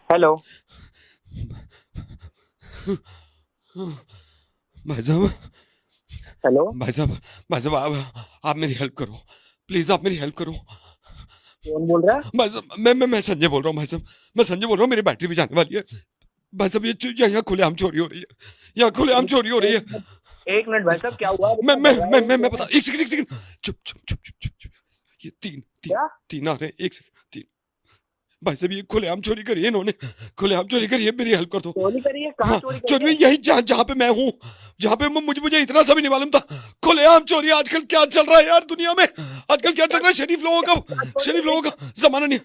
Hello. भाई साहब, hello. भाई साहब, भाई साहब, आप मेरी हेल्प करो प्लीज। आप मेरी हेल्प करो कौन बोल रहा है? भाई साहब। मैं संजय बोल रहा हूँ भाई साहब। मैं संजय बोल रहा हूँ, मेरी बैटरी भी जाने वाली है भाई साहब। यहाँ खुलेआम चोरी हो रही है। यहाँ खुलेआम चोरी हो रही एक है। मिनट। एक मिनट भाई साहब, क्या हुआ? आप मैं इतना मैं मैं घबराए मैं क्यों मैं बता, हैं? एक सेकंड, एक सेकंड। चुप चुप चुप चुप चुप चुप। ये तीन तीन क्या तीन आ रहे हैं, एक सेकंड। तीन भाई साहब, ये खुलेआम चोरी करी है इन्होंने। खुलेआम चोरी करी है, मेरी हेल्प कर दो। चोरी करी है? कहाँ हाँ, चोरी करी चोरी है? में यही जहाँ जहाँ पे मैं हूँ। जहाँ पे मुझे इतना सा भी नहीं मालूम था। खुलेआम चोरी। आजकल क्या चल रहा है यार दुनिया में? आजकल क्या चल क्या रहा है? शरीफ लोगों क्या का, चोरी? शरीफ लोगों एक का जमाना नहीं।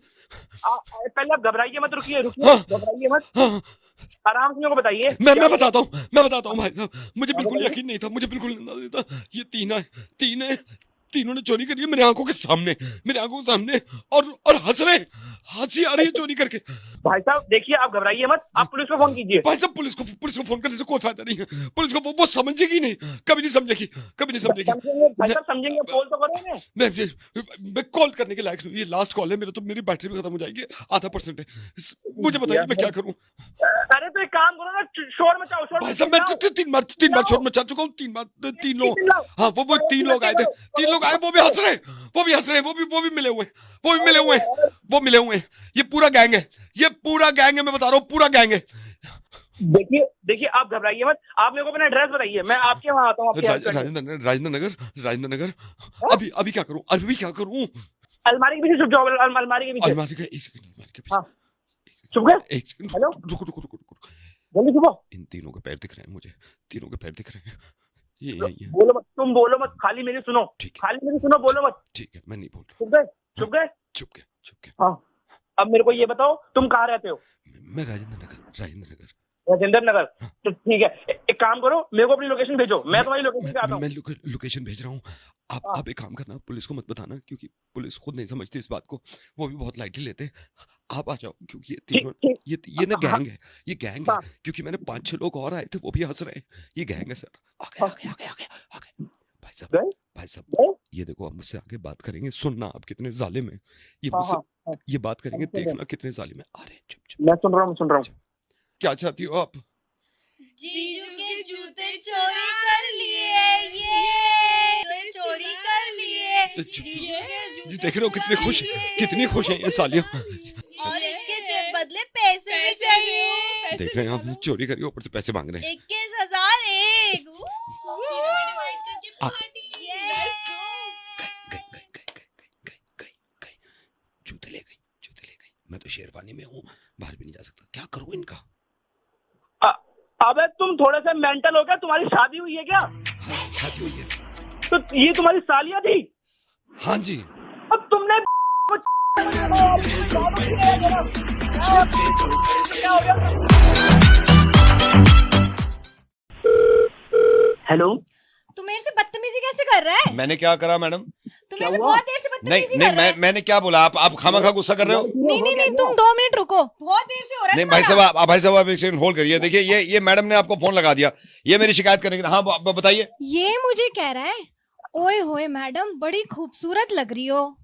पहले आप घबराइए मत, रुकिए रुकिए, हाँ घबराइए मत। हाँ। आराम से मेरे को बताइए मैं क्या मैं हुआ। बताता हूँ, मैं बताता हूँ भाई साहब। मुझे हाँ, बिल्कुल बताइए। यकीन नहीं था, मुझे बिल्कुल नहीं था। ये तीन है। तीनों ने चोरी करी है मेरी आंखों के सामने, मेरी आंखों के सामने। और हंस रहे हैं। हंसी आ रही है चोरी करके। भाई साहब देखिए, आप घबराइए मत, आप पुलिस को फोन कीजिए। भाई साहब, पुलिस को फोन करने से कोई फायदा नहीं है। पुलिस को वो समझेगी नहीं। कभी नहीं समझेगी, कभी नहीं समझेगी। समझेंगे भाई मैं साहब, समझेंगे, बोल तो करो इन्हें। मैं मैं कॉल करने के लायक हूँ। ये लास्ट कॉल है मेरा, तो मेरी बैटरी भी खत्म हो जाएगी। आधा परसेंट है। मुझे बताइए मैं क्या यार, करूँ? अरे तो एक काम करो ना, शोर मचाओ, शोर भाई मत साहब, मैं चिल्लाओ। तीन बार चिल्लाओ, शोर मचा चुका हूँ। तीन ये लोग। चिल्लाओ। हाँ, वो तीन पड़ोसी लोग इकट्ठे आए थे। करो, तीन लोग पड़ोसी आए, को वो भी चिल्लाओ। हंस रहे हैं। वो भी हंस रहे हैं। वो भी मिले हुए हैं। वो भी मिले हुए हैं। अरे, वो मिले हुए हैं। ये पूरा गैंग है। ये पूरा गैंग है, मैं बता रहा हूँ, पूरा गैंग है। देखिए देखिए, आप घबराइए मत, आप मेरे को अपना एड्रेस बताइए, मैं आपके वहां आता हूँ आपकी हेल्प करने। राजेंद्र नगर। हाँ? अभी क्या करूँ? अभी क्या करूँ? अलमारी के पीछे छुप जाओ, अलमारी के पीछे। अलमारी का एक सेकंड, अलमारी के हाँ, पीछे। छुप गए? एक सेकंड, हेलो, रुको। जल्दी छुपो। इन तीनों के पैर दिख रहे हैं मुझे। तीनों के पैर दिख रहे हैं। ये यही है। बोलो मत, तुम बोलो मत, खाली मेरी सुनो। ठीक है, खाली मेरी सुनो, ठीक बोलो मत। ठीक है, मैं नहीं बोल छुप गए? रहा। छुप हाँ, गए? चुप गया, चुप गया। हाँ। अब मेरे को ये बताओ, तुम कहाँ रहते हो? मैं राजेंद्र नगर। राजेंद्र नगर। हाँ, तो ठीक है, एक काम करो, मेरे को अपनी लोकेशन भेजो, मैं तुम्हारी लोकेशन पे आता हूँ। मैं लोकेशन भेज रहा हूँ। हाँ, आप एक काम करना, पुलिस को मत बताना, क्योंकि पुलिस खुद नहीं समझती इस बात को। वो भी बहुत लाइटली लेते हैं। आप आ जाओ, क्योंकि ये ठीक तीनों, ठीक। ये ना हाँ गैंग है। ये गैंग है। हाँ क्योंकि मैंने 5-6 लोग और आए थे, वो भी हंस रहे हैं। ये गैंग है सर। आगे हाँ। आगे आगे आगे आगे। भाई साहब, गए? भाई साहब, गए? ये देखो, आप मुझसे आगे बात करेंगे, सुनना आप कितने जालिम हैं। ये हाँ मुझसे हाँ हाँ। ये बात हम करेंगे, सुन रहे हैं। देखना कितने जालिम है। अरे चुप चुप मैं सुन रहा हूँ, सुन रहा हूँ। चुप। क्या चाहती हो आप? जीजू के जूते चोरी कर लिए, ये चोरी कर लिए। जीजू के जूते देख रहे हो कितनी चुरा खुश, लिए। कितनी खुश है ये सालियां। और इसके बदले पैसे भी चाहिए। देख रहे हैं आप, चोरी करी, ऊपर से पैसे मांग रहे हैं। 21,000 एक। आप गई गई गई गई गई गई गई गई जूते ले गई, जूते ले गई। मैं तो शेरवानी में हूँ, बाहर भी नहीं जा सकता। क्या करूँ इनका? अबे तुम थोड़े से मेंटल हो गया? तुम्हारी शादी हुई है क्या? हाँ, शादी हुई है। तो ये तुम्हारी सालियां थी? हाँ जी। अब तुमने क्या हो गया? हेलो। तू मेरे से बदतमीजी कैसे कर रहा है? मैंने क्या करा मैडम? तू क्या मेरे से हुआ? बहुत देर से नहीं बदतमीजी नहीं, कर रहा है। मैंने क्या बोला? आप खामखा गुस्सा कर रहे हो। नहीं, तुम 2 मिनट रुको, बहुत देर से हो रहा है नहीं भाई तुम्हारा। साहब, भाई साहब, आप एक सेकंड होल्ड करिए। देखिए, ये मैडम ने आपको फोन लगा दिया, ये मेरी शिकायत करने के लिए। हाँ, बताइए। ये मुझे कह रहा है, ओए होए मैडम बड़ी खूबसूरत लग रही हो।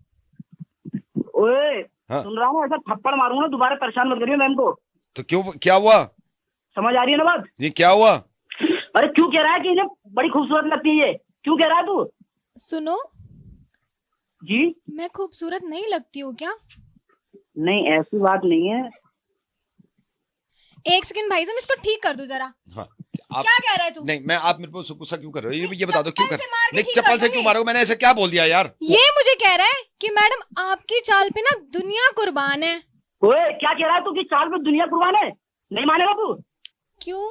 ओए, हाँ, सुन रहा हूँ, ऐसा थप्पड़ मारूंगा ना, दोबारा परेशान मत करिए मैम को। तो क्यों, क्या हुआ? समझ आ रही है ना बात? ये क्या हुआ? अरे क्यों कह रहा है कि इन्हें बड़ी खूबसूरत लगती है? क्यों कह रहा है तू? सुनो, जी? मैं खूबसूरत नहीं लगती हूँ क्या? नहीं, ऐसी बात नहीं है। एक सेकंड भाई साहब, इसको ठीक कर दो जरा। हाँ, आप क्या कह रहा है तू? नहीं, मैं आप मेरे को गुस्सा क्यों कर रहे हो? ये बता दो, क्यों चप्पल कर? से मार के नहीं, ठीक चप्पल कर से क्यों दूंगी। मारो? मैंने ऐसे क्या बोल दिया यार? ये मुझे कह रहा है कि मैडम आपकी चाल पे ना दुनिया कुर्बान है। ओए, क्या कह रहा है तू कि चाल पे दुनिया कुर्बान है? नहीं मानेगा तू? क्यों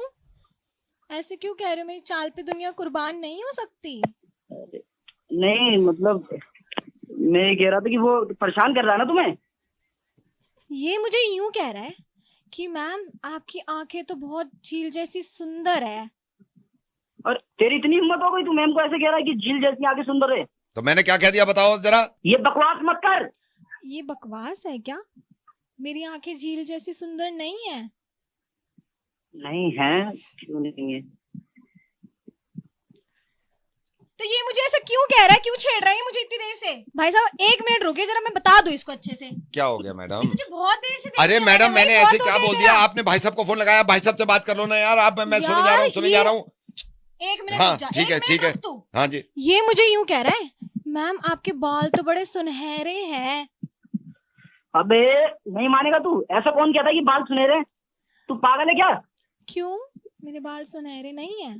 ऐसे क्यों कह रहे हो? मेरी चाल पे दुनिया कुर्बान नहीं हो सकती। नहीं मतलब, मैं ये कह रहा था कि वो परेशान कर रहा है ना तुम्हें। ये मुझे यूं कह रहा है कि मैम आपकी आंखें तो बहुत झील जैसी सुंदर है। और तेरी इतनी हिम्मत हो गई, तू मैम को ऐसे कह रहा है कि झील जैसी आंखें सुंदर है? तो मैंने क्या कह दिया, बताओ जरा। ये बकवास मत कर। ये बकवास है क्या? मेरी आंखें झील जैसी सुंदर नहीं है। नहीं है? क्यों नहीं है? तो ये मुझे ऐसा क्यों कह रहा है, क्यों छेड़ रहा है ये मुझे इतनी देर से? भाई साहब 1 मिनट रुकिए जरा, मैं बता दूं इसको अच्छे से। क्या हो गया मैडम? मुझे बहुत देर से अरे मैडम मैंने ऐसे क्या बोल दिया? आपने भाई साहब को फोन लगाया, भाई साहब से बात कर लो ना यार। आप मैं सुने जा रहा हूँ, सुने जा रहा हूँ। 1 मिनट हाँ रुक जा, ठीक है 1 ठीक है। मिनट रुक तू। हाँ जी। ये मुझे यूं कह रहा है, मैम आपके बाल तो बड़े सुनहरे हैं। अबे नहीं मानेगा तू, ऐसा कौन कहता है कि बाल सुनहरे हैं? तू पागल है क्या? क्यों, मेरे बाल सुनहरे नहीं है?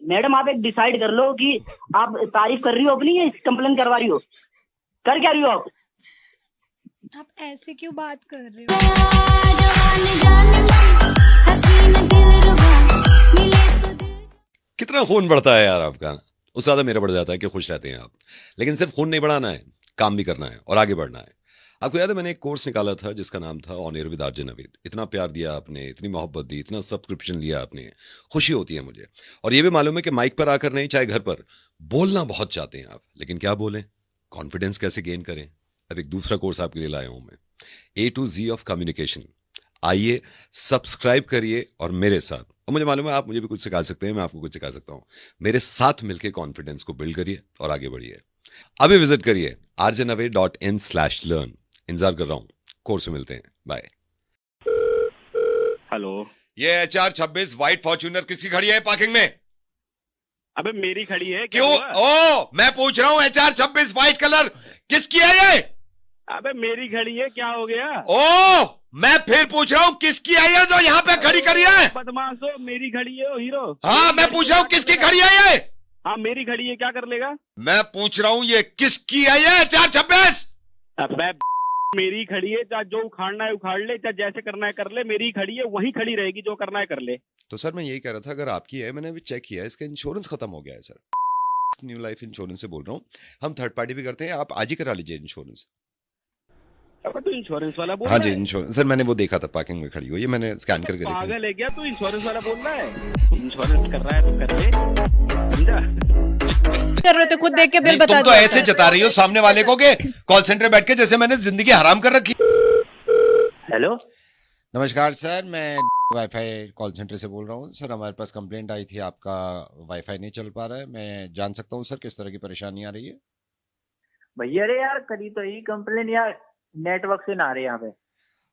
मैडम आप एक डिसाइड कर लो कि आप तारीफ कर रही हो अपनी या कंप्लेन करवा रही हो, कर क्या रही हो आप? आप ऐसे क्यों बात कर रहे हो? कितना खून बढ़ता है यार आपका, उससे ज्यादा मेरा बढ़ जाता है कि खुश रहते हैं आप। लेकिन सिर्फ खून नहीं बढ़ाना है, काम भी करना है और आगे बढ़ना है। आपको याद है मैंने एक कोर्स निकाला था जिसका नाम था on air with RJ Naveed. इतना प्यार दिया आपने, इतनी मोहब्बत दी, इतना सब्सक्रिप्शन लिया आपने, खुशी होती है मुझे। और ये भी मालूम है कि माइक पर आकर नहीं, चाहे घर पर बोलना बहुत चाहते हैं आप, लेकिन क्या बोलें, कॉन्फिडेंस कैसे गेन करें। अब एक दूसरा कोर्स आपके लिए लाया हूं मैं, A to Z of communication. आइए सब्सक्राइब करिए और मेरे साथ, और मुझे मालूम है आप मुझे भी कुछ सिखा सकते हैं, मैं आपको कुछ सिखा सकता हूं। मेरे साथ मिलकर कॉन्फिडेंस को बिल्ड करिए और आगे बढ़िए। अभी विजिट करिए rjnaved.in/learn। इंतजार कर रहा हूं, कोर्स में मिलते हैं, बाय। हेलो, ये HR 26 व्हाइट फॉर्च्यूनर किसकी खड़ी है पार्किंग में? अबे मेरी खड़ी है। क्यों? ओ मैं पूछ रहा हूँ HR 26 व्हाइट कलर किसकी है ये? अबे मेरी खड़ी है, क्या हो गया? ओ मैं फिर पूछ रहा हूँ किसकी है ये जो यहाँ पे खड़ी करी है? बदमाशो, मेरी खड़ी है ओ हीरो। हाँ मैं पूछ रहा हूँ किसकी खड़ी है ये? हाँ मेरी खड़ी है, क्या कर लेगा? मैं पूछ रहा हूँ ये किसकी है ये HR 26? अबे मेरी खड़ी है, चाहे जो उखाड़ना है उखाड़ ले, चाहे जैसे करना है कर ले, मेरी खड़ी है वहीं खड़ी रहेगी, जो करना है कर ले। तो सर मैं यही कह रहा था, अगर आपकी है, मैंने अभी चेक किया, इसका इंश्योरेंस खत्म हो गया है सर। न्यू लाइफ इंश्योरेंस से बोल रहा हूँ, हम थर्ड पार्टी भी करते हैं, आप आज ही करा लीजिए इंश्योरेंस। अब तो इंश्योरेंस वाला बोल हाँ रहा जी है? इंश्योरेंस सर, मैंने वो देखा था पार्किंग में खड़ी हुई है, मैंने स्कैन करके देखा। पागल है क्या तू? इंश्योरेंस वाला बोल रहा है? इंश्योरेंस कर रहा है तो कर ले, समझा? कर रहे थे खुद देख के बिल नहीं, बता तुम तो ऐसे जता रही हो सामने वाले को के कॉल सेंटर बैठ के जैसे मैंने जिंदगी हराम कर रखी। हेलो नमस्कार सर, मैं वाईफाई कॉल सेंटर से बोल रहा हूँ। सर हमारे पास कंप्लेंट आई थी, आपका वाईफाई नहीं चल पा रहा है। मैं जान सकता हूँ सर किस तरह की परेशानी आ रही है? भैया अरे यार करी तो ही कंप्लेन यार, नेटवर्क से ना आ रहे यहाँ पे।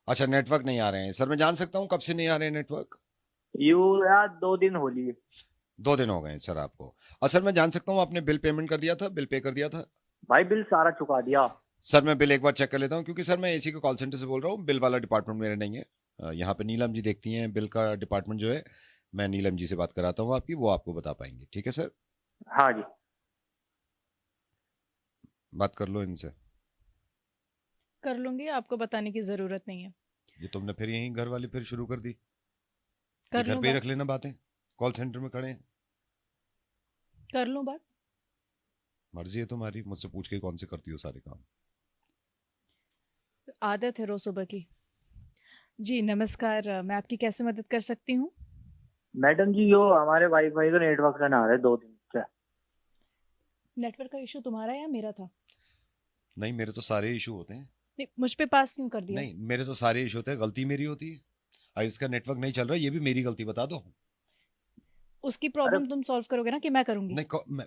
अच्छा नेटवर्क नहीं आ रहे हैं। सर मैं जान सकता हूँ कब से नहीं आ रहे हैं नेटवर्क? यू यार 2 दिन हो लिए। 2 दिन हो गए हैं सर आपको। और सर मैं जान सकता हूँ आपने बिल पेमेंट कर दिया था, बिल पे कर दिया था? भाई बिल सारा चुका दिया। सर मैं बिल एक बार चेक कर लेता हूँ, क्योंकि सर मैं एसी के कॉल सेंटर से बोल रहा हूँ, बिल वाला डिपार्टमेंट मेरे नहीं है। यहाँ पे नीलम जी देखती हैं बिल का डिपार्टमेंट जो है। मैं नीलम जी से बात कराता हूँ आपकी, वो आपको बता पाएंगे। ठीक है सर? हाँ जी बात कर लो इनसे। कर लूंगी, आपको बताने की जरूरत नहीं है। ये तुमने फिर यही घर वाली फिर शुरू कर दी। कर घर लूं पे ही बात, रख लेना बातें, कॉल सेंटर में खड़े हैं। कर लूं बात। मर्जी है तुम्हारी, मुझसे पूछ के कौन से करती हो सारे काम। आदत है रोज सुबह की। जी नमस्कार, मैं आपकी कैसे मदद कर सकती हूँ? मैडम जी, यो हमारे वाईफाई का नेटवर्क से ना आ रहा है 2 दिन से। नेटवर्क का इशू तुम्हारा है या मेरा था? नहीं मेरे तो सारे इशू होते हैं। नहीं, मुझ पे पास क्यों कर दिया? नहीं मेरे तो सारे इशू होते हैं, गलती मेरी होती है। इसका नेटवर्क नहीं चल रहा, ये भी मेरी गलती, बता दो। उसकी प्रॉब्लम तुम सॉल्व करोगे ना कि मैं करूंगी? नहीं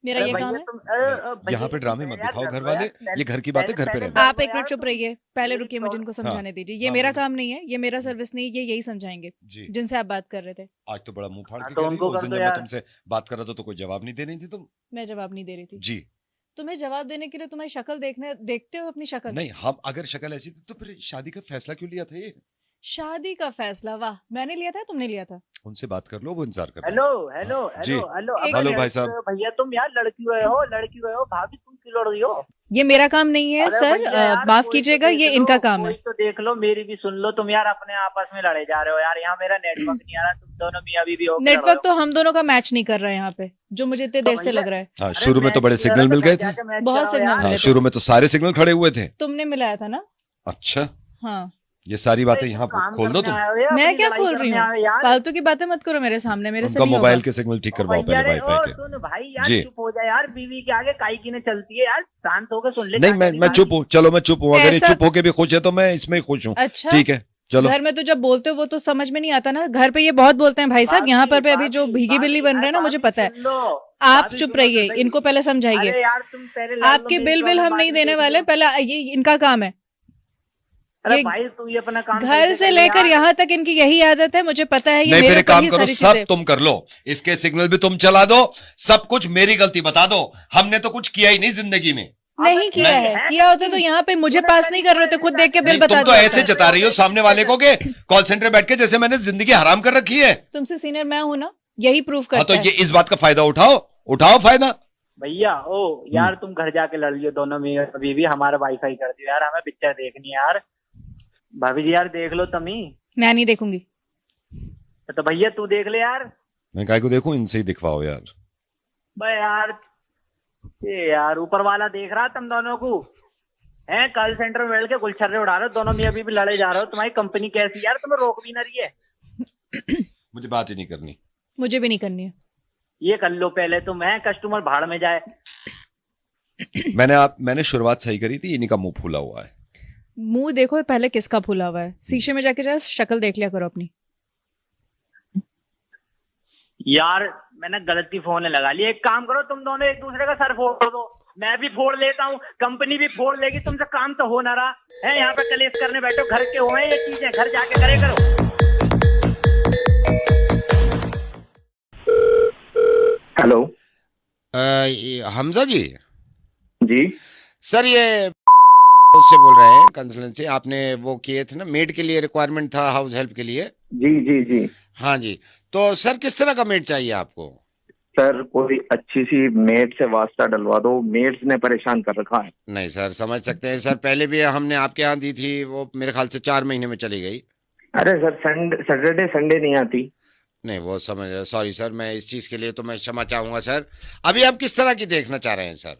मेरा ये काम है। यहाँ पे ड्रामे मत दिखाओ घर वाले, ये घर की बातें घर पे रहना। आप एक मिनट चुप रहिए, पहले रुकिए, मुझे इनको समझाने दीजिए। ये मेरा काम नहीं है, ये मेरा सर्विस नहीं, ये यही समझाएंगे जी। जिनसे आप बात कर रहे थे। आज तो बड़ा मुंह फाड़ के तो कह रही हो। उनको उस कर दिन दो जब मैं यार। तुमसे बात कर रहा था तो कोई जवाब नहीं दे रही थी तुम। मैं जवाब नहीं दे रही थी जी तुम्हें जवाब देने के लिए। तुम्हारी शक्ल देखते हो अपनी शक्ल? नहीं, हम अगर शक्ल ऐसी थी तो फिर शादी का फैसला क्यों लिया था? ये शादी का फैसला, वाह, मैंने लिया था, तुमने लिया था? उनसे बात कर लो, वो इंतजार कर रहे हैं। हेलो हेलो जी। हेलो हेलो एक- हेलो अब भाई साहब। भैया तुम यार लड़की हुए हो भाभी, तुम क्यों लड़ रही हो? ये मेरा काम नहीं है अरे सर, भैया यार, माफ कोई तो कीजिएगा, देख ये लो, इनका काम कोई है। तो देख लो, मेरी भी सुन लो। तुम यार अपने आपस में लड़े जा रहे हो यार, यहाँ मेरा नेटवर्क नहीं आ रहा, तुम दोनों मियां बीवी हो। नेटवर्क तो हम दोनों का मैच नहीं कर रहा है यहाँ पे, जो मुझे इतने तो देर से भैया- लग रहा है। हाँ शुरू में तो बड़े सिग्नल मिल गए थे। बहुत सिग्नल हाँ मिले थे। शुरू में तो सारे सिग्नल खड़े हुए थे। तुमने मिलाया था ना? अच्छा हाँ। ये सारी बातें यहाँ खोल दो तुम। मैं क्या खोल रही हूँ? फालतू की बातें मत करो मेरे सामने, मेरे से उनका नहीं मोबाइल होगा। के सिग्नल ठीक करवाओ पहले वाईफाई के। सुन भाई यार, जी। चुप हो जा यार, बीवी के आगे काई की ने चलती है यार, शांत होकर सुन ले। नहीं मैं चुप हूँ, चलो मैं चुप हूँ। अगर ये ऐसा- चुप होके भी खुश है तो मैं इसमें खुश हूँ। अच्छा, ठीक है चलो घर में तो जब बोलते हो वो तो समझ में नहीं आता ना, घर पे ये बहुत बोलते हैं भाई साहब, यहाँ पर पे अभी जो भीगी बिल्ली बन रहे हैं ना, मुझे पता है। आप चुप रहिए, इनको पहले समझाइए। अरे यार तुम पहले आपके बिल हम नहीं देने वाले, पहले ये इनका काम है। अरे ये भाई तू ये अपना काम घर से लेकर यहाँ तक इनकी यही आदत है, मुझे पता है। ये नहीं, फिर मेरे एक ऊपर काम ही करो, सारी सब चीजें तुम कर लो, इसके सिग्नल भी तुम चला दो, सब कुछ मेरी गलती बता दो। हमने तो कुछ किया ही नहीं जिंदगी में। नहीं किया नहीं। है, किया होता तो यहाँ पे मुझे पास नहीं कर रहे थे, खुद देख के बिल नहीं, बता तुम तो दिया ऐसे होता। जता रही हो सामने वाले को के कॉल सेंटर बैठ के जैसे मैंने जिंदगी हराम कर रखी है। तुमसे सीनियर मैं हूँ ना, यही प्रूफ हाँ, तो करता है। ये इस बात का फायदा उठाओ फायदा। भैया ओ यार तुम घर जाके लड़ लियो दोनों में बीवी, हमारा वाईफाई कर दियो यार, हमें पिक्चर देखनी है यार। भाभी जी यार देख लो तुम ही। मैं नहीं देखूंगी। तो भैया तू देख ले यार। मैं काय को देखूं, इनसे ही दिखवाओ यार। भाई यार ये यार ऊपर वाला देख रहा तुम दोनों को है, कॉल सेंटर में बैठ के गुलछर्रे उड़ा रहे हो दोनों मियां बीवी, लड़े जा रहे हो। तुम्हारी कंपनी कैसी यार, तुम्हें रोक भी ना रही है। मुझे बात ही नहीं करनी। मुझे भी नहीं करनी है। ये कर लो पहले तुम, है कस्टमर भाड़ में जाए। मैंने शुरुआत सही करी थी, इन्हीं का मुंह फूला हुआ है। मुंह देखो पहले किसका फूला हुआ है, शीशे में जाके जरा शक्ल देख लिया करो अपनी। यार मैंने गलती फोन लगा ली, एक काम करो तुम दोनों एक दूसरे का सर फोड़ दो, मैं भी फोड़ लेता हूँ, कंपनी भी फोड़ लेगी, तुमसे काम तो हो ना रहा है। यहाँ पे कलेश करने बैठो, घर के हुए ये चीजें, घर जाके करे करो। हेलो हमजा जी। जी सर ये उससे बोल रहे हैं कंसल्टेंसी, आपने वो किए थे ना मेड के लिए, रिक्वायरमेंट था हाउस हेल्प के लिए। जी जी जी हाँ जी, तो सर किस तरह का मेड चाहिए आपको? सर कोई अच्छी सी मेड से वास्ता डलवा दो, मेड्स ने परेशान कर रखा है। नहीं सर समझ सकते हैं सर, पहले भी हमने आपके यहाँ दी थी, वो मेरे ख्याल से 4 महीने में चली गई। अरे सर सैटरडे संडे नहीं आती। नहीं वो समझ, सॉरी सर, मैं इस चीज के लिए तो मैं क्षमा चाहूंगा सर। अभी आप किस तरह की देखना चाह रहे हैं सर?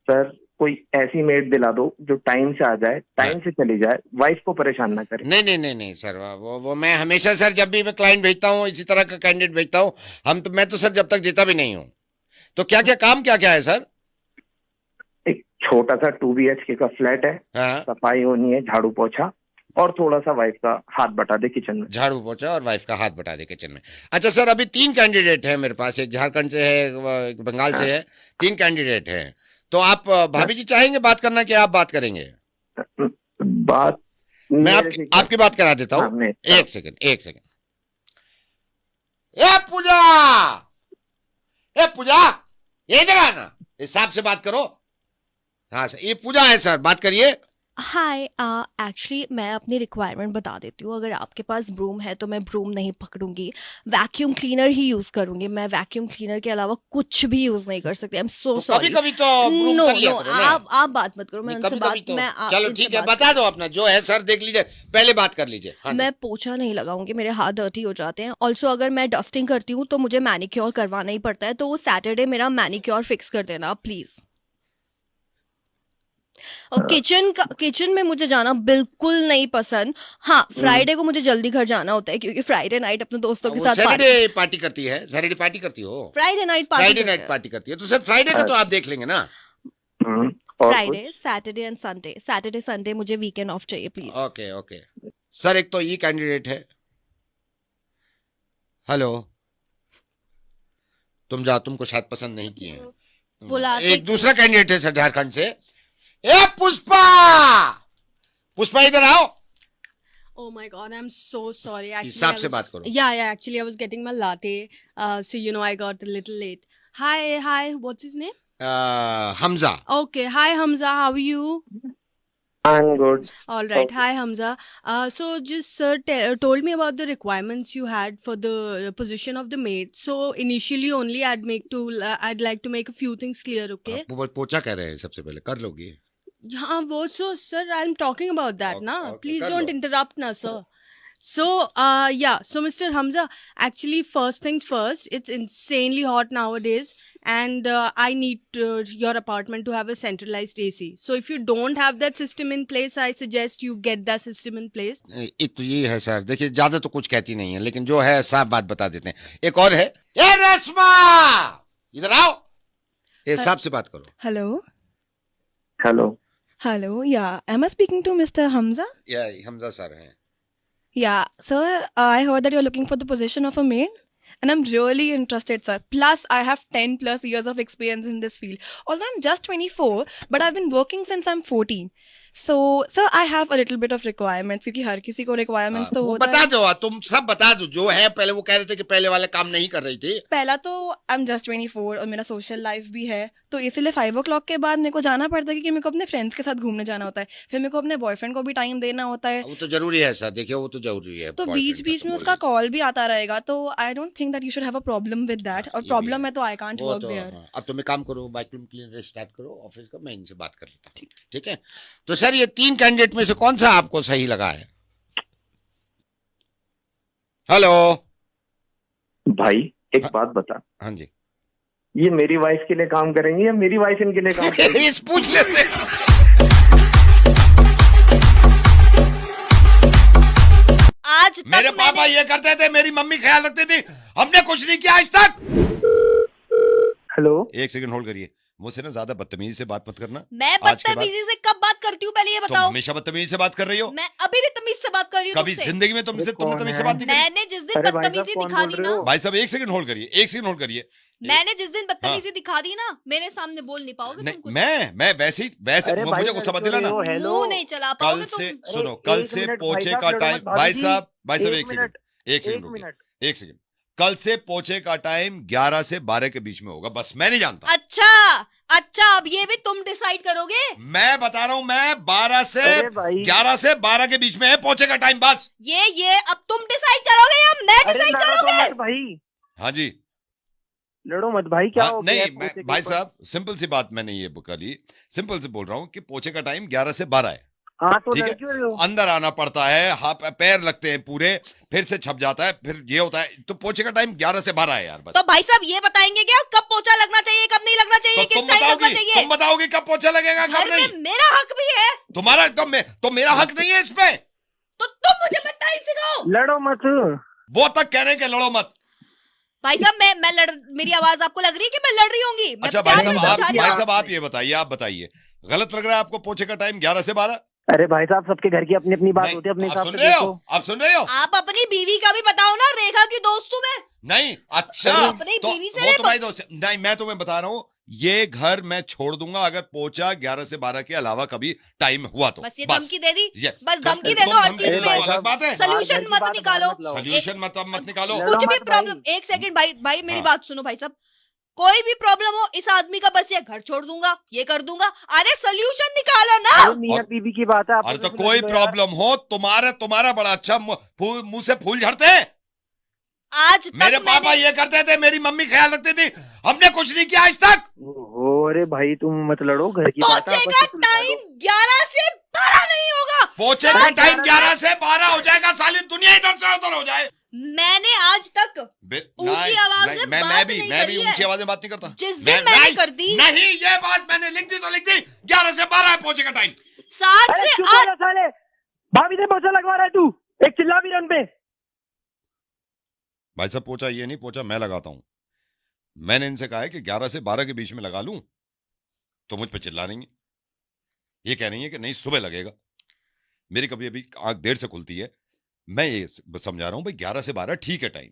सर कोई ऐसी मेड दिला दो जो टाइम से आ जाए, टाइम से चली जाए, वाइफ को परेशान ना करे। नहीं नहीं नहीं नहीं सर, वो मैं हमेशा सर जब भी मैं क्लाइंट भेजता हूँ, इसी तरह का कैंडिडेट भेजता हूँ, मैं तो सर जब तक देता भी नहीं हूँ। तो क्या क्या काम क्या क्या है सर? एक छोटा सा 2 BHK का फ्लैट है, हाँ, सफाई होनी है, झाड़ू पोछा, और थोड़ा सा वाइफ का हाथ बटा दे किचन में। झाड़ू पोछा और वाइफ का हाथ बटा दे किचन में। अच्छा सर, अभी 3 कैंडिडेट हैं मेरे पास, एक झारखंड से है, एक बंगाल से है, 3 कैंडिडेट हैं। तो आप भाभी जी चाहेंगे बात करना कि आप बात करेंगे? बात मैं आपकी बात करा देता हूँ। एक सेकंड। ए पूजा ये इधर आना, हिसाब से बात करो। हाँ सर, ये पूजा है सर, बात करिए। हाय, एक्चुअली मैं अपनी रिक्वायरमेंट बता देती हूँ। अगर आपके पास ब्रूम है तो मैं ब्रूम नहीं पकड़ूंगी, वैक्यूम क्लीनर ही यूज करूंगी। मैं वैक्यूम क्लीनर के अलावा कुछ भी यूज नहीं कर सकती। I am so sorry. कभी कभी तो ब्रूम नो कर लिया नो, करो ना। आप बात मत करो, मैं उनसे कभी बात कभी तो मैं चलो इनसे ठीक है, बात- बता दो अपना जो है सर, देख लीजिए, पहले बात कर लीजिए। हाँ मैं पोछा नहीं लगाऊंगी, मेरे हाथ डर्टी हो जाते हैं। ऑल्सो अगर मैं डस्टिंग करती हूँ तो मुझे मैनिक्योर करवाना ही पड़ता है, तो वो सैटरडे मेरा मैनिक्योर फिक्स कर देना प्लीज। और किचन में मुझे जाना बिल्कुल नहीं पसंद। हाँ, फ्राइडे को मुझे जल्दी घर जाना होता है क्योंकि फ्राइडे नाइट अपने दोस्तों के साथ सैटरडे पार्टी करती है, सैटरडे पार्टी करती हो? फ्राइडे नाइट पार्टी करती है, तो सर फ्राइडे का तो आप देख लेंगे ना। Friday, Saturday and Sunday. Saturday Sunday मुझे वीकेंड ऑफ चाहिए प्लीज। ओके सर, एक तो ये कैंडिडेट है। हेलो, तुमको शायद पसंद नहीं किए हैं। एक दूसरा कैंडिडेट है सर झारखंड से। ए पुष्पा इधर आओ। Oh my God, I'm so sorry. Actually, हिसाब से बात करो। Yeah. Actually, I was getting my latte, so I got a little late. Hi. What's his name? Hamza. Okay. Hi, Hamza. How are you? I'm good. All right. Hi, Hamza. So just sir told me about the requirements you had for the position of the maid. So initially only I'd like to make a few things clear. Okay. पोछा कह रहे हैं, सबसे पहले कर लोगी? हाँ वो sir I'm talking about that Okay, na. okay, Please कर don't low. interrupt na sir. So so Mr. Hamza, actually first things first, it's insanely hot nowadays and I need your apartment to have a centralized AC. So if you don't have that system in place, I suggest you get that system in place. एक तो ये है sir, देखिए ज्यादा तो कुछ कहती नहीं है, लेकिन जो है साफ बात बता देते हैं। एक और है, ये रेशमा इधर आओ, ये साफ से बात करो। हेलो, या am I speaking to Mr. Hamza? ये हमजा सर हैं। Yeah, sir, I heard that you're looking for the position of a maid. And I'm really interested, sir. Plus, I have 10 plus years of experience in this field. Although I'm just 24, but I've been working since I'm 14. So, sir, I have a little bit of requirements क्योंकि हर किसी को requirements तो वो होता बता है. दो, तुम सब बता दो जो है. पहले वो कह रहे थे कि पहले वाले काम नहीं कर रही थी. पहला तो I'm just 24 और मेरा social life भी है, तो इसीलिए 5 o'clock के बाद मेरे को जाना पड़ता है क्योंकि मेरे को अपने फ्रेंड्स के साथ घूमने जाना होता है. फिर मेरे को अपने बॉयफ्रेंड को भी टाइम देना होता है. वो तो जरूरी है सर, देखिए वो तो जरूरी है. तो बीच बीच में उसका कॉल भी आता रहेगा, तो I don't think that you should have a problem with that. और प्रॉब्लम है तो आई कांट वर्क देयर. अब तुम एक काम करो, वैक्यूम क्लीनर स्टार्ट करो ऑफिस का, मैं इनसे बात कर लेता हूँ. ठीक है. तो सर ये 3 कैंडिडेट में से कौन सा आपको सही लगा है? हेलो भाई एक बात बता, हाँ जी. ये मेरी वाइफ के लिए काम करेंगे या मेरी वाइफ इनके लिए काम करेंगे? इस पूछने से आज मेरे पापा ये करते थे, मेरी मम्मी ख्याल रखती थी, हमने कुछ नहीं किया आज तक. हेलो, एक सेकंड होल्ड करिए. मुझसे ना ज्यादा बदतमीजी से बात मत करना. मैं आज के बाद- बदतमीजी से कब बात करती हूँ पहले ये तुम बताओ. हमेशा बदतमीजी से बात कर रही हो. मैं अभी भी तमीज से बात कर रही हूँ कभी तुमसे. जिंदगी में तुमसे तुमने तमीज से बात नहीं करी. मैंने जिस दिन अरे भाई साहब, बदतमीजी कौन दिखा बोल दी रहे ना, हो? भाई साहब एक सेकंड होल्ड करिए, एक सेकंड होल्ड करिए. मैंने जिस दिन बदतमीजी दिखा दी ना, मेरे सामने बोल नहीं पाओगे तुम नहीं, कुछ. मैं वैसे अरे भाई, मुझे गुस्सा मत दिलाना. मुंह नहीं चला कल पाओगे से तुम. सुनो, अरे, कल एक से मिनट, पोछे भाई का साहब, टाइम. लड़ो मत, भाई भाभी साहब जी, एक सेकंड, एक सेकंड एक रुकिए, मिनट. एक सेकंड. कल से पोछे का टाइम 11 से 12 के बीच में होगा, बस मैं नहीं जानता. अच्छा अब ये भी तुम डिसाइड करोगे. मैं बता रहा हूं, मैं 12 से अरे भाई, 11 से 12 के बीच में है पोछे का टाइम, बस. ये अब तुम डिसाइड करोगे या मैं अरे डिसाइड लड़ो तो करोगे. मत भाई, हाँ जी. लड़ो मत भाई, क्या हाँ, हो गया नहीं है मैं पोछे के भाई ऊपर? साहब सिंपल सी बात मैंने ये करी, सिंपल से बोल रहा हूँ कि पोछे का टाइम 11 से 12 है. हाँ तो ठीक है. लड़कियों ने- अंदर आना पड़ता है, हाथ पैर लगते हैं पूरे, फिर से छप जाता है, फिर ये होता है. तो पोछे का टाइम 11 से 12 है यार, बस. तो भाई साहब ये बताएंगे क्या कब पोछा लगना चाहिए, कब नहीं लगना चाहिए, तो किस टाइम लगना चाहिए. तुम बताओगी कब पोछा लगेगा, घर कब नहीं. में मेरा हक भी है, तुम्हारा तो मेरा हक नहीं है इस पे. तो तुम मुझे टाइम सिखाओ. लड़ो मत. वो तक कह रहे हैं कि लड़ो मत. भाई साहब मेरी आवाज आपको लग रही है कि मैं लड़ रही होंगी. मैं अच्छा प्यार भाई से साहब समझा रही हूँ. भाई साहब आप ये बताइए, आप बताइए गलत लग रहा है आपको पोछे का टाइम 11 से 12? अरे भाई साहब, सबके घर की अपनी अपनी बात नहीं, होती है, अपने आप हिसाब सुन से रहे हो, देखो. आप सुन रहे हो. आप अपनी बीवी का भी बताओ ना, रेखा की दोस्त हूँ मैं. नहीं अच्छा, अपनी तो बीवी से वो नहीं तुम्हारी दोस्त है. नहीं, मैं तुम्हें बता रहा हूँ, ये घर मैं छोड़ दूंगा अगर पोछा 11 से 12 के अलावा कभी टाइम हुआ तो. बस ये धमकी दे दी. ये- बस धमकी दे तुम दो हर धमकी चीज दे दो, में. अलग बात है. सोल्यूशन मत निकालो. सोल्यूशन मत निकालो. लड़ो कुछ भी मत प्रॉब्लम, भाई. एक सेकंड भाई मेरी हाँ. बात सुनो भाई साहब. कोई भी प्रॉब्लम हो इस आदमी का, बस ये घर छोड़ दूंगा, ये कर दूंगा. अरे सोल्यूशन निकालो ना. अरे मियां बीवी की बात है, आप अरे तो उसमें कोई लड़ लो यार. प्रॉब्लम हो, तुम्हारा बड़ा अच्छा मुंह से फूल झड़ते हैं. आज तक मेरे पापा मैंने- ये करते थे, मेरी मम्मी ख्याल रखती थी, हमने कुछ नहीं किया आज तक. ओहो, अरे भाई तुम मत लड़ो, घर की बात है, पोछे आपस का में सुलझा टाइम लो. 11 से 12 नहीं होगा. पोछे का टाइम 11 से 12 हो जाएगा, साली दुनिया इधर से उधर हो जाए. मैंने आज तक ऊंची आवाज में मैं बात भी नहीं मैं भी करी है. ऊंची आवाज में बात नहीं करता. जिस दिन मैंने कर दी, नहीं, ये बात मैंने लिख दी तो लिख दी. 11 से 12 है पोछे का टाइम. 7 अरे से चुप 8. हो जा साले, भाभी से पोछा लगवा रहा है तू, एक चिल्ला भी रन पे. भाई साहब पोछा ये नहीं, पोछा मैं लगाता हूं. मैंने इनसे कहा है कि 11 से 12 के बीच में लगा लूं, तो मुझ पे चिल्ला रही है. ये कह रही है कि नहीं सुबह लगेगा. मेरी कभी अभी आंख देर से खुलती है. मैं ये समझा रहा हूं भाई 11 से 12 ठीक है टाइम.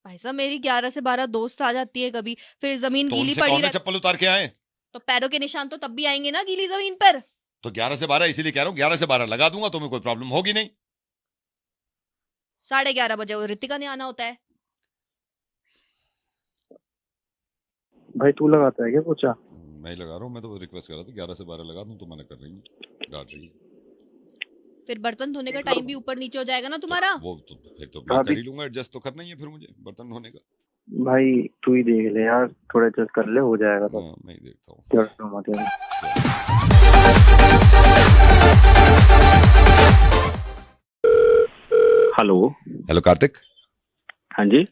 भाई साहब मेरी 11 से 12 दोस्त आ जाती है कभी, फिर जमीन तो गीली उनसे पड़ी कौन रहती, चप्पल उतार के आए. तो पैरों के निशान तो तब भी आएंगे ना गीली जमीन पर. तो 11 से 12 इसीलिए कह रहा हूं, 11 से 12 लगा दूंगा, तुम्हें कोई प्रॉब्लम होगी नहीं. 11:30 बजे वो ऋतिका ने आना होता है. भाई तू लगाता है क्या पोछा? मैं ही लगा रहा हूं. मैं तो रिक्वेस्ट कर रहा था 11 से 12 लगा दूं, तो मना कर रही है, डांट रही है. फिर बर्तन धोने का टाइम भी ऊपर नीचे हो जाएगा ना तुम्हारा. वो तो फिर तो मैं कर ही लूंगा, एडजस्ट तो करना ही है फिर मुझे बर्तन धोने का. भाई तू ही देख ले यार, थोड़ा एडजस्ट कर ले, हो जाएगा. तो हाँ, मैं ही देखता हूँ. लड़ो मत यार. हेलो. हेलो कार्तिक. हाँ जी,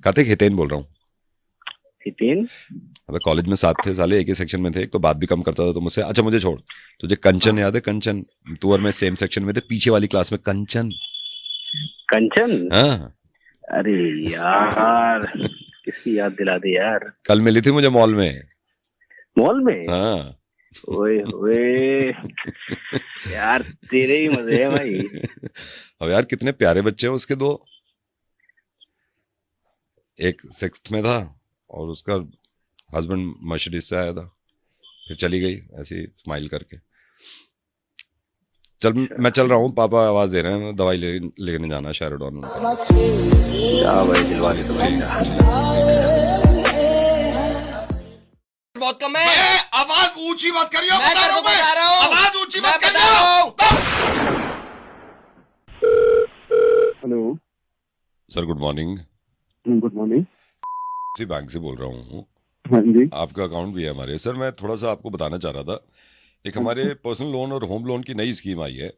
कार्तिक हितेन बोल रहा हूँ. हितेन. अबे कॉलेज में साथ थे साले, एक ही सेक्शन में थे. एक तो बात भी कम करता था तो मुझसे. अच्छा मुझे छोड़, तुझे कंचन याद है? कंचन, तू और मैं सेम सेक्शन में थे, पीछे वाली क्लास में. कंचन. कंचन. हाँ, अरे यार, किसकी याद दिला दी यार. कल मिली थी मुझे मॉल में. मॉल में? हाँ. ओए ओए यार तेरे ही मजे है भाई। अब यार कितने प्यारे बच्चे हैं उसके दो, एक 6th में था और उसका हस्बैंड मर्सिडीज से आया था, फिर चली गई ऐसे ही स्माइल करके। चल मैं चल रहा हूँ, पापा आवाज दे रहे हैं, दवाई लेने जाना है शहरडॉन। भाई दिलवाले तो बहुत कम है। आवाज ऊंची मत करियो, मैं बता रहा हूं मैं। बता रहा हूं। आवाज ऊंची मैं मत बता रहा हूं। करियो। Hello sir good morning, good morning. C bank से बोल रहा हूँ, हाँ जी आपका अकाउंट भी है हमारे। सर मैं थोड़ा सा आपको बताना चाह रहा था, एक हमारे पर्सनल लोन और होम लोन की नई स्कीम आई है,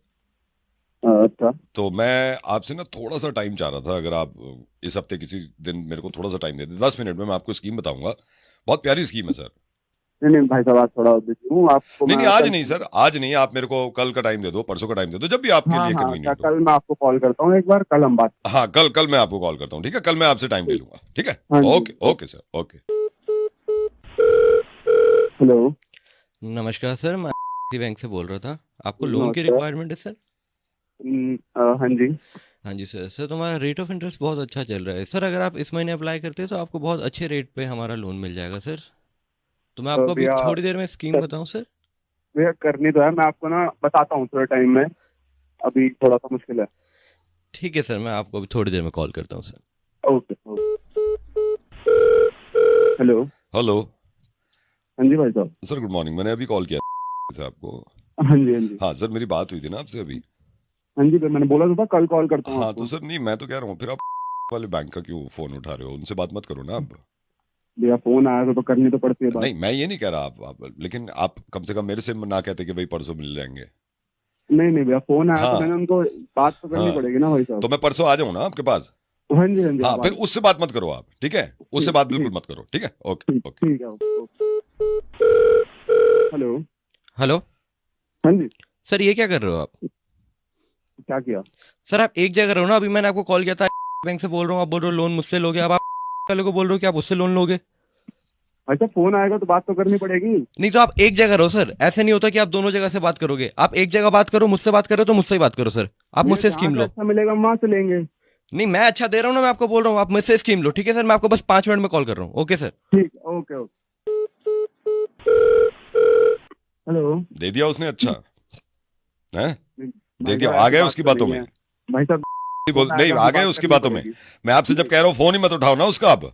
अच्छा तो मैं आपसे ना थोड़ा सा टाइम चाह रहा था। अगर आप इस हफ्ते किसी दिन मेरे को थोड़ा सा टाइम दे दें, 10 मिनट में मैं आपको स्कीम बताऊंगा। बहुत प्यारी स्कीम है सर। नहीं भाई साहब आज थोड़ा बिजी हूँ आपको। नहीं मैं नहीं आज कल- नहीं सर, आज नहीं, आप मेरे को कल का टाइम दे दो, परसों का टाइम दे दो, जब भी आपके हाँ लिए हाँ कन्वीनियंट हो। कल मैं आपको कॉल करता हूँ एक बार, कल हम बात। हाँ कल मैं आपको कॉल करता हूँ, ठीक है? कल मैं आपसे टाइम ले लूंगा, ठीक है? हाँ जी। Okay okay sir, okay. Hello नमस्कार सर, मैं बैंक से बोल रहा था। आपको लोन की नमस्कार। रिक्वायरमेंट है सर? हाँ जी हाँ जी सर। सर तुम्हारा रेट ऑफ इंटरेस्ट बहुत अच्छा चल रहा है सर। अगर आप इस महीने अप्लाई करते हैं तो आपको बहुत अच्छे रेट पे हमारा लोन मिल जाएगा सर। तो मैं आपको अभी भैया, थोड़ी देर में स्कीम बताऊं सर? भैया करनी तो है, मैं आपको ना बताता हूँ थोड़े टाइम में, अभी थोड़ा सा मुश्किल है। ठीक है सर, मैं आपको अभी थोड़ी देर में कॉल करता हूँ सर। ओके हेलो हेलो हाँ जी भाई साहब। सर गुड मॉर्निंग, मैंने अभी कॉल किया था आपको। हाँ जी हाँ जी हाँ सर मेरी बात हुई थी ना आपसे अभी। हाँ जी मैंने बोला तो था कल कॉल करता हूँ हाँ आपको। तो सर नहीं, मैं तो कह रहा हूँ फिर आप वाले बैंक का क्यों फोन उठा रहे हो? उनसे बात मत करो ना आप। भैया फोन आया तो करनी तो पड़ती है बात। नहीं मैं ये नहीं कह रहा आप लेकिन आप कम से कम मेरे से ना कहते कि भाई परसों मिल जाएंगे। नहीं भैया फोन आया हाँ। तो मैंने उनको बात तो करनी हाँ। पड़ेगी ना भाई साहब। तो मैं परसों आ जाऊँ ना आपके पास? हाँ जी हाँ जी हाँ आप फिर आ- उससे बात मत करो आप, ठीक है? उससे बात बिल्कुल मत करो, ठीक है? Okay okay. ठीक है ओके। हेलो हेलो हाँ जी सर, ये क्या कर रहे हो आप? क्या किया? सर आप एक जगह रहो ना। अभी मैंने आपको कॉल किया था, बैंक से बोल रहा हूँ, आप बोल रहे हो लोन मुझसे लोगे। अब आप वाले को बोल रहे हो कि आप उससे लोन लोगे। अच्छा फोन आएगा तो बात तो करनी पड़ेगी। नहीं तो आप एक जगह रहो सर। ऐसे नहीं होता कि आप दोनों जगह से बात करोगे। आप एक जगह बात करो, मुझसे बात करो तो मुझसे ही बात करो सर। आप मुझसे जहाँ स्कीम से लो। अच्छा मिलेगा हम वहाँ से लेंगे। नहीं मैं अच्छा दे रहा हूँ ना, मैं आपको बोल रहा हूँ आप मुझसे स्कीम लो, ठीक है सर? मैं आपको बस 5 मिनट में कॉल कर रहा हूँ। Okay sir. ठीक ओके ओके। हेलो दे दिया उसने? अच्छा है, दे भाई दिया, साहब, आ ऐसी गए बात उसकी तो बातों नहीं में? है। भाई साहब नहीं आ गए उसकी बातों में? मैं आपसे जब कह रहा हूँ फोन ही मत उठाओ ना उसका। अब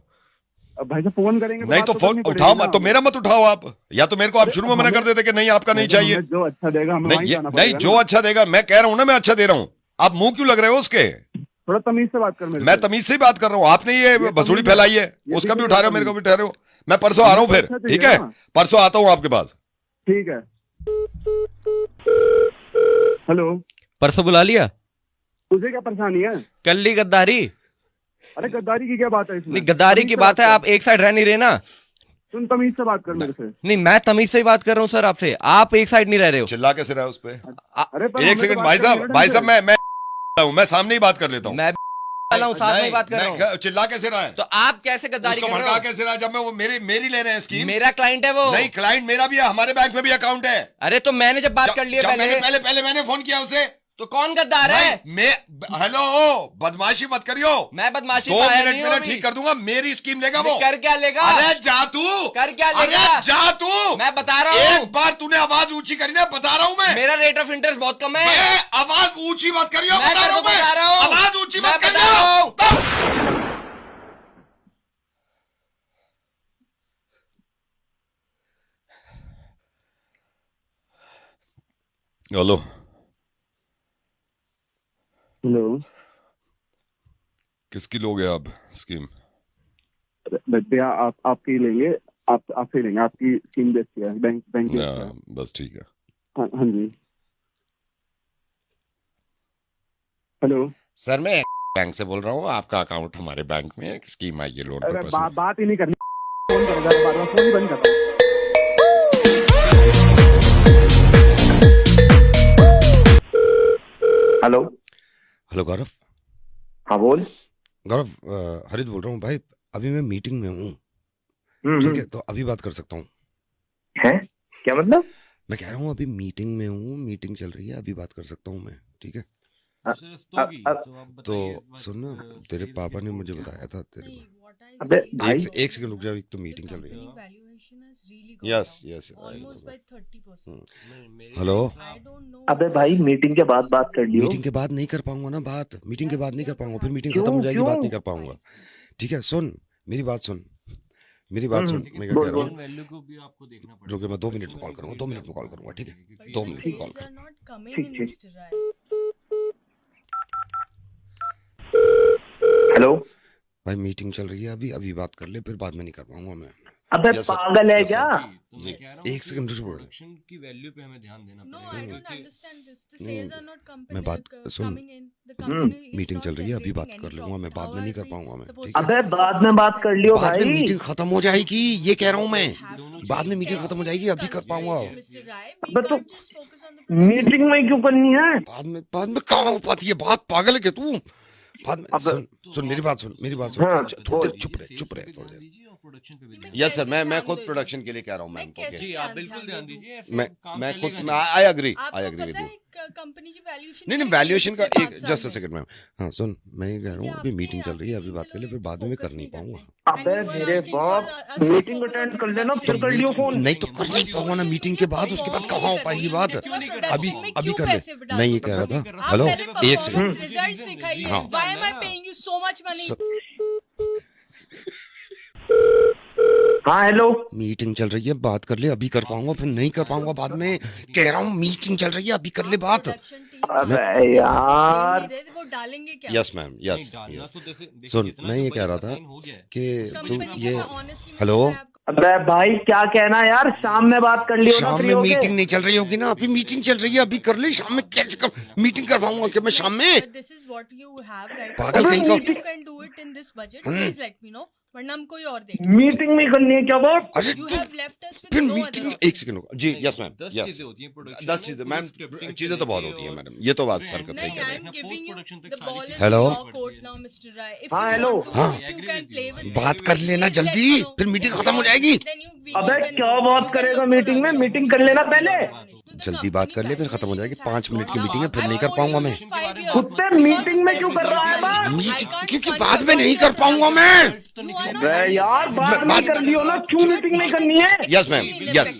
अब भाई साहब फोन करेंगे नहीं बात तो फोन करनी पड़ेगी उठाओ ना। मत, तो मेरा मत उठाओ आप, या तो मेरे को आप शुरू में मना कर देते कि नहीं आपका नहीं भाई साहब, चाहिए। हमें जो अच्छा देगा हमें नहीं वहीं ये जाना नहीं, पड़ेगा जो ना। अच्छा देगा मैं कह रहा हूँ ना, मैं अच्छा दे रहा हूँ। आप मुंह क्यों लग रहे हो उसके? थोड़ा तमीज से बात कर मेरे मैं से। तमीज से ही बात कर रहा हूँ, आपने ये भसुड़ी तमीज है। फैलाई है। ये उसका भी तमीज उठा है, रहे हो, मेरे को तमीज। भी उठा रहे हो। मैं परसों आ रहा हूँ हमें फिर, तो अच्छा ठीक चाहिए है? ना। परसों आता हूँ आपके पास। ठीक है। हेलो परसों बुला लिया? तुझे क्या परेशानी है? कर ली गद्दारी? अरे गद्दारी की क्या बात है इसमें? नहीं गद्दारी तमीज की से बात है, कर। आप एक साइड रह नहीं रहे ना। तुम तमीज से बात कर मेरे से। नहीं मैं तमीज से ही बात कर रहा हूँ सर आपसे, आप एक साइड नहीं रह रहे हो। चिल्ला कैसे रहा है उस पे? अरे पर एक हमें तो सेकंड बात भाई करनी है साहब, ना भाई ढंग साहब से। मैं सामने ही बात कर लेता हूँ। मैं वाला हूँ, साथ में ही बात कर रहा हूँ। चिल्ला कैसे रहा है? तो आप कैसे गद्दारी उसको कर भड़का रहे हो? कैसे रहा है जब मैं वो मेरी ले रहे हैं स्कीम? मेरा क्लाइंट है वो। नहीं क्लाइंट मेरा भी है, हमारे बैंक में भी अकाउंट है। अरे तो मैंने जब बात कर ली है जब पहले, मैंने फोन किया उसे तो कौन गद्दार है? हेलो बदमाशी मत करियो। मैं बदमाशी 2 में आया मिनट नहीं में हूँ ठीक अभी। कर दूंगा। मेरी स्कीम लेगा वो। कर क्या लेगा? अरे जा तू, कर क्या लेगा? अरे जा तू, मैं बता रहा हूँ। एक बार तूने आवाज ऊंची करी ना, बता रहा हूँ मैं। मेरा रेट ऑफ इंटरेस्ट बहुत कम है। आवाज ऊंची मत करियो, मैं बता रहा हूँ मैं। बता रहा हूँ। आवाज ऊंची मैं मत बता रहा हूँ। करियो। हेलो हेलो किसकी लोगे आप स्कीम? भैया आपकी लेंगे, आपसे लेंगे। आपकी स्कीम बेचती है बैंक की अच्छा है। बस ठीक है। हाँ जी। हेलो सर मैं बैंक से बोल रहा हूँ, आपका अकाउंट हमारे बैंक में है, स्कीम आई है लोन अरे पर्पस में। बात ही नहीं करनी, फोन कर दो, बार बार फोन ही बंद कर दो। हेलो हेलो गौरव। हाँ बोल। गौरव हरित बोल रहा हूँ भाई, अभी मैं मीटिंग में हूँ, ठीक है? तो अभी बात कर सकता हूँ? है क्या मतलब? मैं कह रहा हूँ अभी मीटिंग में हूँ, मीटिंग चल रही है, अभी बात कर सकता हूँ मैं, ठीक है? तो सुन ना, तेरे पापा ने मुझे बताया था तेरे को। अबे भाई एक सेकंड रुक जाओ, एक तो मीटिंग चल रही है। Yes yes. हेलो। अबे भाई मीटिंग के बाद बात कर लियो। मीटिंग के बाद नहीं कर पाऊंगा ना बात, मीटिंग के बाद नहीं कर पाऊंगा, फिर मीटिंग खत्म हो जाएगी, बात नहीं कर पाऊंगा, ठीक है? सुन मेरी बात सुन, मेरी बात सुन, मैं क्या कह रहा हूँ, वैल्यू को भी आपको देखना पड़ेगा। रुको मैं 2 मिनट में कॉल करूंगा, 2 मिनट में कॉल करूंगा, ठीक है? 2 मिनट में कॉल कर। ठीक। हेलो भाई मीटिंग चल रही है, अभी अभी बात कर ले, फिर बाद में नहीं कर पाऊंगा मैं। अबे Yes, sir. पागल है Yes, क्या? sir. तो जी, मैं कह रहा हूँ एक सेकंड रुको। प्रोडक्शन की वैल्यू पे हमें ध्यान देना No, पड़ेगा I don't क्योंकि understand this. The नहीं, sales are not मैं बात सुन, coming in. The company is meeting not चल रही है, अभी बात generating कर any लूंगा मैं, profit. बाद में How नहीं are कर we पाऊंगा मैं, supposed ठीक है? to- अबे बाद में बात कर लियो बाद में भाई। मीटिंग खत्म हो जाएगी, ये कह रहा हूँ मैं, दोनों बाद में मीटिंग खत्म हो जाएगी, अभी कर पाऊंगा। Mr. Rai, we अबे तो can't just focus on the meeting में क्यों करनी है? बाद में कहाँ हो पाती है बात, पागल है क्या तू? बाद में अबे सुन मेरी बात सुन, मेरी बात सुन, हाँ, थोड़ी देर चुप रहे थोड़ी देर। प्रोडक्शन पे भी ध्यान यस सर, मैं ध्यान खुद दो प्रोडक्शन के लिए कह रहा हूँ मैम को। कैसे जी आप बिल्कुल ध्यान दीजिए, ऐसे मैं काम मैं चलेगा खुद नहीं। आई एग्री आपको विद पता यू। है कंपनी की वैल्यूएशन नहीं नहीं, क्या है वैल्यूएशन का पिछले एक 5 साल जस्ट अ में? Second ma'am. हाँ सुन, मैं ये कह रहा हूँ अभी आपने मीटिंग चल रही है, अभी बात कर ले, फिर बाद में मैं कर focus नहीं नहीं पाऊंगा। करते। अबे And you are मेरे asking for बाप, us to meeting focus on attend the कर लेना, production. फिर कर लियो फोन। नहीं तो कर नहीं पाऊंगा ना, मीटिंग के बाद उसके बाद कहाँ हो पाएगी बात? अभी अभी कर ले। मैं ये कह रहा था, आप हेलो पहले एक सेकंड। performance results दिखाइए. हाँ। Why am I paying you so much money? हाँ हेलो। मीटिंग चल रही है, बात कर ले, अभी कर पाऊंगा, फिर नहीं कर पाऊंगा बाद में, कह रहा हूँ मीटिंग चल रही है, अभी कर ले बात। Production team अबे दे यार नहीं रहे, वो डालेंगे क्या? यस मैम, नहीं, यस डालना यस। तो देखिए सुन, जितना मैं तो ये तो कह रहा बजट था साइन हो गया है। कि तू कंपनी ये का honestly मैं हेलो? बताया आपको। अबे भाई क्या कहना यार, शाम में बात कर लियो ना शाम फ्री में होके। मीटिंग नहीं चल रही होगी ना, अभी मीटिंग चल रही है, अभी कर ले, शाम में कैसे कर मीटिंग कर पाऊंगा क्या मैं शाम में? But this is what you have right पागल now. कहीं का। If you can do it in this budget, please let me know. वरना हम कोई और देखें. मीटिंग नहीं करनी है क्या बात? अरे You तू have left us with फिर no other मीटिंग, option. एक सेकंड रुको जी। यस मैम, 10 यस चीजें होती हैं प्रोडक्शन 10 में, चीजें पूरी मैम, scripting चीजें से तो बहुत लेके होती हैं और मैडम, ये तो बात सर brand सही नहीं, कह रहे I हैं। am अपना giving you post-production तक the सारी ball चीजें is hello? in your court now, Mr. Rai. If हाँ, you हेलो? want to- हाँ। if you can play with बात me, कर लेना please let जल्दी, me know. फिर मीटिंग खत्म हो जाएगी। Then you- we अबे can- क्या बात you can करेगा look for मीटिंग में? other meeting options. कर लेना पहले। The जल्दी बात कर ले, फिर खत्म हो जाएगी, company 5 मिनट की has मीटिंग है, फिर I've नहीं कर known पाऊंगा you मैं। since 5 years. कुत्ते मीटिंग में क्यों कर रहा है बात? क्योंकि बाद में नहीं कर पाऊंगा मैं। अबे यार बात नहीं कर लियो ना, क्यों मीटिंग नहीं करनी है? Yes ma'am,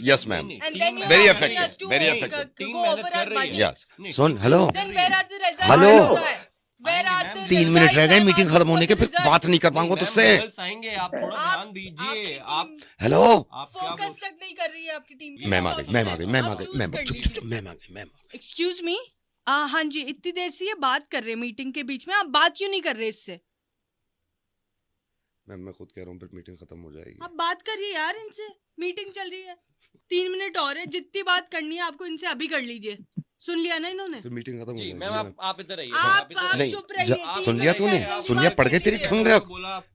yes ma'am, And then you Very are effective, asking us to very go effective. over our budget. Yes. Soon, hello? Then where are the results? Hello? Mr. Rai? Where are the 3 minute रह गए results? Meeting खत्म होने के, फिर Results. बात नहीं कर पाऊंगा तुझसे। आएंगे, आप थोड़ा ध्यान दीजिए। आप हेलो? आप क्या फोकस तक नहीं कर रही है आपकी टीम। मैम आ गई, मैम आ गई, मैम आ गई, मैम चुप चुप चुप, मैम आ गई, मैम। एक्सक्यूज मी, हाँ जी, इतनी देर से ये बात कर रहे हैं मीटिंग के बीच में, आप बात क्यों नहीं कर रहे इससे? मैम मैं खुद कह रहा हूँ, फिर मीटिंग खत्म हो जाएगी। आप बात करिए यार इनसे, मीटिंग चल रही है, 3 मिनट और है, जितनी बात करनी है आपको इनसे अभी कर लीजिए। सुन लिया ना इन्होंने? फिर मीटिंग खत्म हो जी जाएगी। मैम, आप इधर आइए। आप इधर नहीं, चुप रहिए। सुन लिया तूने? सुन लिया? पड़ गई तेरी ठंडक,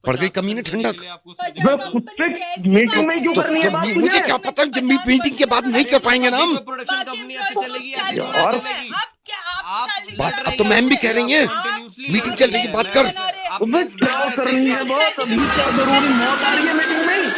पड़ गई कमीने ठंडक। अबे कुत्ते मीटिंग में क्यों करनी है बात मुझे तुझे? क्या पता, जब मीटिंग के बाद नहीं कर पाएंगे ना हम। प्रोडक्शन कंपनी ऐसे चलेगी, ऐसे यार। चलेगी। बात अब तो मैम भी कह रही है, मीटिंग चल रही है, बात कर। अबे क्या करनी है बात? अभी क्या जरूरी मौत आ रही है मीटिंग में?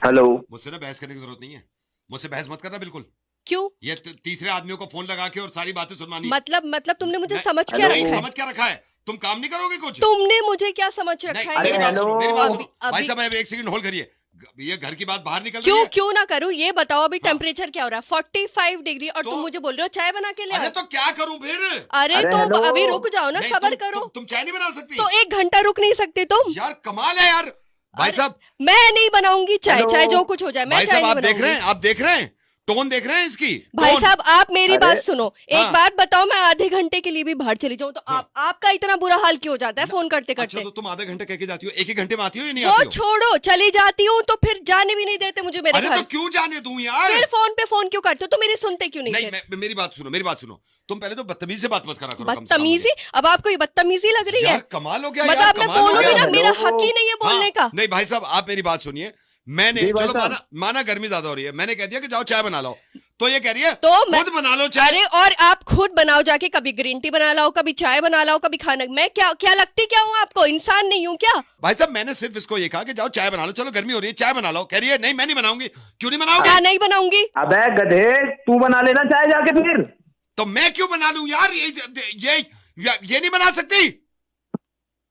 हेलो? मुझसे ना बहस करने की जरूरत नहीं है, मुझसे बहस मत करना बिल्कुल। क्यों? ये तीसरे आदमियों को फोन लगा के और सारी बातें सुनवानी। मतलब तुमने मुझे मैं- समझ क्या हेलो? रखा है? समझ क्या रखा है? तुम काम नहीं करोगे कुछ? तुमने मुझे क्या समझ नहीं, रखा मेरी है? बात सुनो, मेरी बात सुनो। अभी- भाई साहब अब एक सेकंड होल्ड करिए, ये घर की बात बाहर निकल रही क्यों है। क्यों ना करूं? ये बताओ अभी हाँ। टेम्परेचर क्या हो रहा है? 45 डिग्री, और तो- तुम मुझे बोल रहे हो चाय बना के ले अरे आओ। तो क्या करूं फिर? अरे अरे तो हेलो? अभी रुक जाओ ना, नहीं, सबर तुम- करो। तुम चाय नहीं बना सकती? तो 1 घंटा रुक नहीं सकते तुम? यार कमाल है यार। भाई अरे, साहब, मैं नहीं बनाऊंगी चाय, हेलो? चाहे जो कुछ हो जाए, मैं भाई चाय साहब नहीं आप देख रहे बनाऊंगी। हैं, आप देख रहे हैं टोन देख रहे हैं इसकी भाई टोन? साहब आप मेरी अरे, बात सुनो, एक हाँ। बात बताओ, मैं आधे घंटे के लिए भी बाहर चली जाऊं तो हाँ। आपका इतना बुरा हाल क्यों हो जाता है फोन करते अच्छा करते? तो तुम आधे घंटे कह के जाती हो, एक ही घंटे में आती हो या नहीं वो आती हो? छोड़ो, चली जाती हूँ तो फिर जाने भी नहीं देते मुझे मेरे अरे घर। तो क्यों जाने दूं यार? फिर फोन पे फोन क्यों करते हो? तो मेरी सुनते क्यों नहीं? नहीं फिर मेरी बात सुनो, मेरी बात सुनो। तुम पहले तो बदतमीजी से बात मत करा करो। कम से कम बदतमीजी? मुझे। अब आपको ये बदतमीजी लग रही है? यार कमाल हो गया मतलब यार, मैं कमाल हो बोलूंगी गया। ना, मेरा हेलो? हक ही नहीं है बोलने का। नहीं भाई साहब आप मेरी बात सुनिए, मैंने जी भाई चलो साहब। माना गर्मी ज्यादा हो रही है, मैंने कह दिया कि जाओ चाय बना लो, तो ये कह रही है तो मैं खुद बना लो चाय। अरे और आप खुद बनाओ जाके, कभी ग्रीन टी बना लाओ, कभी चाय बना लाओ, कभी खाना। मैं क्या लगती क्या हूँ आपको? इंसान नहीं हूँ क्या? भाई साहब मैंने सिर्फ इसको ये कहा कि जाओ चाय बना लो, चलो गर्मी हो रही है चाय बना लो। कह रही है नहीं मैं नहीं बनाऊंगी। क्यों नहीं बनाओगे? क्या नहीं बनाऊंगी? अबे गधे, तू बना लेना चाहे जाके फिर। तो मैं क्यों बना लूं यार? ये नहीं बना सकती।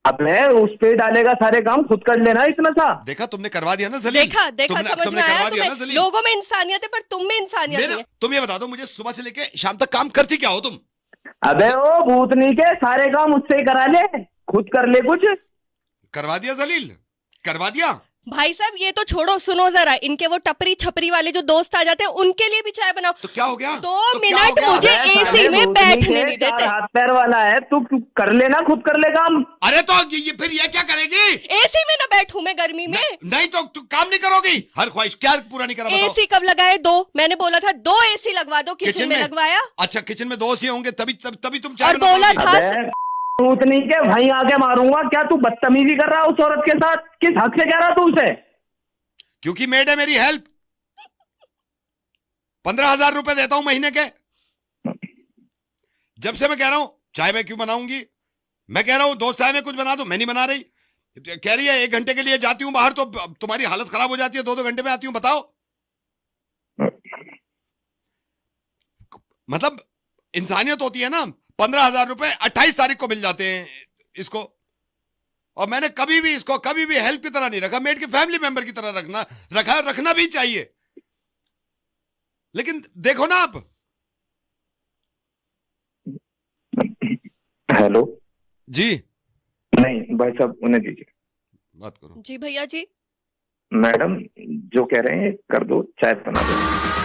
अबे उस पे डालेगा सारे काम, खुद कर लेना इतना सा। देखा तुमने करवा दिया ना जलील। देखा समझ में आया तुम्हें? लोगों में इंसानियत है पर तुम में इंसानियत नहीं है। तुम ये बता दो मुझे, सुबह से लेके शाम तक काम करती क्या हो तुम? अबे ओ भूतनी के, सारे काम उससे ही करा ले, खुद कर ले कुछ। करवा दिया जलील, करवा दिया। भाई साहब ये तो छोड़ो, सुनो जरा, इनके वो टपरी छपरी वाले जो दोस्त आ जाते हैं उनके लिए भी चाय बनाओ। तो क्या हो गया? 2 मिनट मुझे एसी में बैठने नहीं देते। हाथ पैर वाला है तू, कर लेना, खुद कर ले काम। अरे तो फिर ये क्या करेगी? एसी में ना बैठूं मैं गर्मी में? नहीं तो तू काम नहीं करोगी? हर ख्वाहिश क्या पूरा नहीं करा? एसी कब लगाए? 2, मैंने बोला था 2 एसी लगवा दो। किचन में लगवाया। अच्छा किचन में 2 एसी होंगे तभी तुम चाय और बोला था भूतनी के भाई आगे मारूंगा। क्या तू बदतमीजी कर रहा है उस औरत के साथ? किस हक से कह रहा तू उसे? क्योंकि मेड है मेरी हेल्प। 15,000 रुपए देता हूं महीने के। जब से मैं कह रहा हूं चाय मैं क्यों बनाऊंगी, मैं कह रहा हूं दोस्त चाय में कुछ बना दो, मैं नहीं बना रही। कह रही है 1 घंटे के लिए जाती हूं बाहर तो तुम्हारी हालत खराब हो जाती है, 2-2 घंटे में आती हूं। बताओ मतलब इंसानियत होती है ना। 15,000 रुपए 28 तारीख को मिल जाते हैं इसको, और मैंने कभी भी इसको कभी भी हेल्प की तरह नहीं रखा, मेड के फैमिली मेंबर की तरह रखना भी चाहिए। लेकिन देखो ना आप। हेलो जी नहीं भाई साहब उन्हें दीजिए, बात करो। जी भैया जी। मैडम जो कह रहे हैं कर दो, चाय बना दो।